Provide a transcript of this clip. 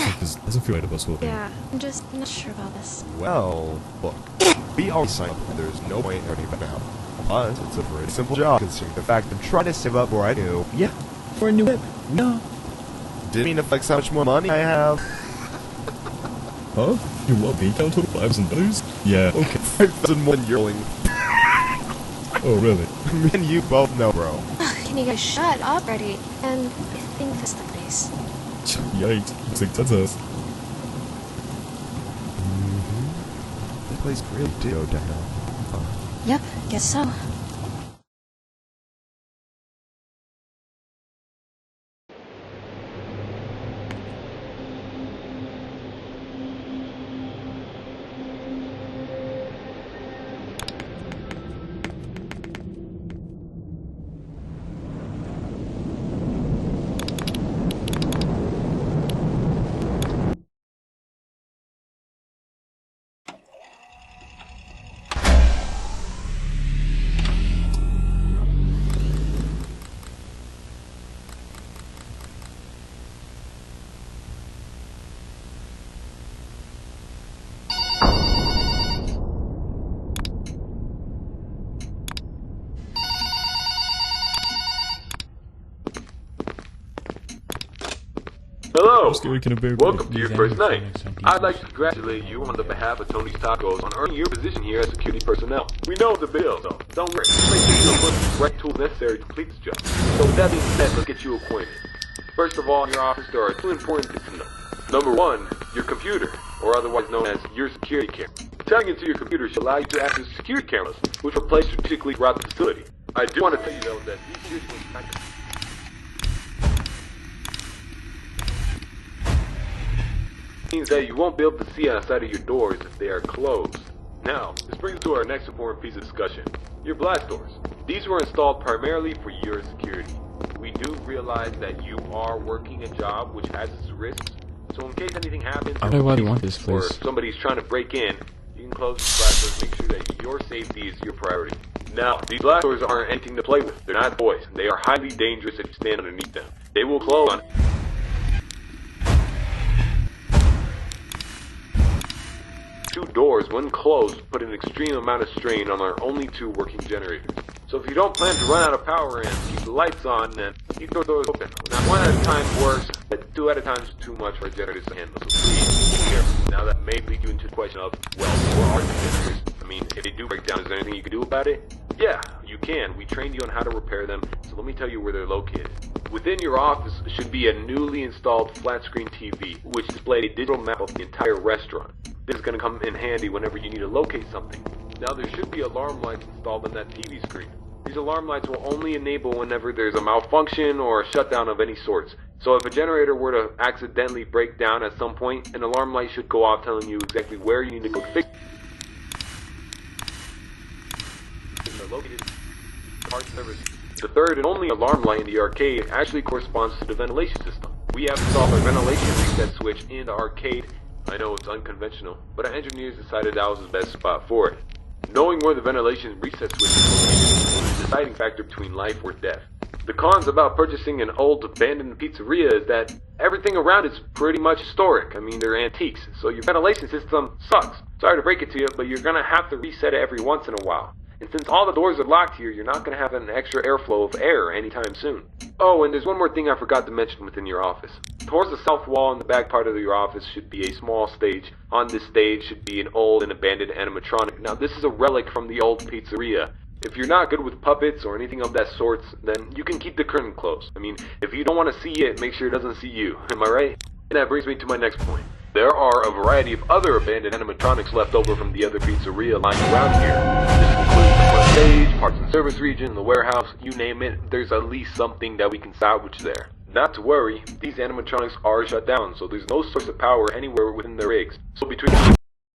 Because it doesn't feel right about school. Yeah, I'm just not sure about this. Well, look, we already signed up, and there's no point in hurting back now. Plus, it's a pretty simple job, considering the fact I'm trying to save up where I do. Yeah, for a new whip. No. Didn't mean to flex how much more money I have. Huh? You want me down to $5,000? Yeah, okay. 5,000 more than you're rolling. Oh, really? Me and you both know, bro. Can you guys shut up already? And I think that's the case. Yikes. Looks like that's us. That place really did go down. Yep, guess so. Hello! Welcome Welcome to your first night. I'd like to congratulate you on the behalf of Tony's Tacos on earning your position here as security personnel. We know it's a big deal, so don't worry. We'll make sure you'll put the correct tools necessary to complete this job. So with that being said, let's get you acquainted. First of all, in your office there are two important things to know. Number one, your computer, or otherwise known as your security camera. Tapping into your computer should allow you to access security cameras, which are placed strategically throughout the facility. I do want to tell you though that these security cameras means that you won't be able to see outside of your doors if they are closed. Now, this brings us to our next important piece of discussion. Your blast doors. These were installed primarily for your security. We do realize that you are working a job which has its risks, so in case anything happens, I don't know why you want this or place. somebody's trying to break in, you can close the blast doors and make sure that your safety is your priority. Now, these blast doors aren't anything to play with. They're not toys. They are highly dangerous if you stand underneath them. They will close on two doors, when closed, put an extreme amount of strain on our only two working generators. So if you don't plan to run out of power and keep the lights on, then keep those doors open. Now, one at a time works, but two at a time is too much for our generators to handle, so please be careful. Now that may lead you into the question of, well, where are the generators? I mean, if they do break down, is there anything you can do about it? Yeah, you can. We trained you on how to repair them, so let me tell you where they're located. Within your office should be a newly installed flat screen TV, which displays a digital map of the entire restaurant. This is going to come in handy whenever you need to locate something. Now there should be alarm lights installed on that TV screen. These alarm lights will only enable whenever there's a malfunction or a shutdown of any sorts. So if a generator were to accidentally break down at some point, an alarm light should go off telling you exactly where you need to go to fix it. Located parts service. The third and only alarm light in the arcade actually corresponds to the ventilation system. We have installed a ventilation reset switch in the arcade. I know it's unconventional, but our engineers decided that was the best spot for it. Knowing where the ventilation reset switch is located is the deciding factor between life or death. The cons about purchasing an old abandoned pizzeria is that everything around it's pretty much historic. I mean, they're antiques, so your ventilation system sucks. Sorry to break it to you, but you're gonna have to reset it every once in a while. And since all the doors are locked here, you're not going to have an extra airflow of air anytime soon. Oh, and there's one more thing I forgot to mention within your office. Towards the south wall in the back part of your office should be a small stage. On this stage should be an old and abandoned animatronic. Now, this is a relic from the old pizzeria. If you're not good with puppets or anything of that sort, then you can keep the curtain closed. I mean, if you don't want to see it, make sure it doesn't see you. Am I right? And that brings me to my next point. There are a variety of other abandoned animatronics left over from the other pizzeria lying around here. This includes the front stage, parts and service region, the warehouse, you name it, there's at least something that we can salvage there. Not to worry, these animatronics are shut down, so there's no source of power anywhere within the rigs. So between